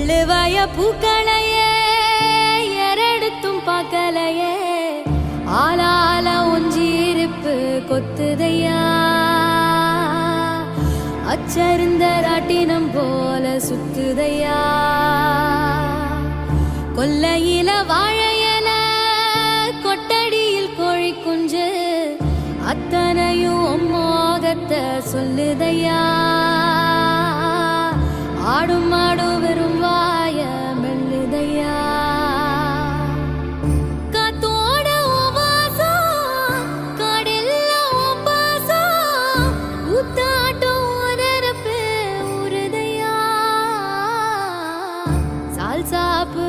அள்ளுவாய பூக்களையே எரெடுத்தும் பார்க்கலையே ஆளால ஒஞ்சிருப்பு கொத்துதையா அச்சருந்த ராட்டினம் போல சுத்துதையா கொல்லையில வாழையல கொட்டடியில் கோழி குஞ்சு அத்தனையும் மோகத்தை சொல்லுதையா ஆடும் மாடும் வெறும் வாய மெல்லுதையா காத்தோட வாசம் காடெல்லாம் பாசம் ஊத்தாட்டம் உதரப்பு உருதையா சால் சாப்பு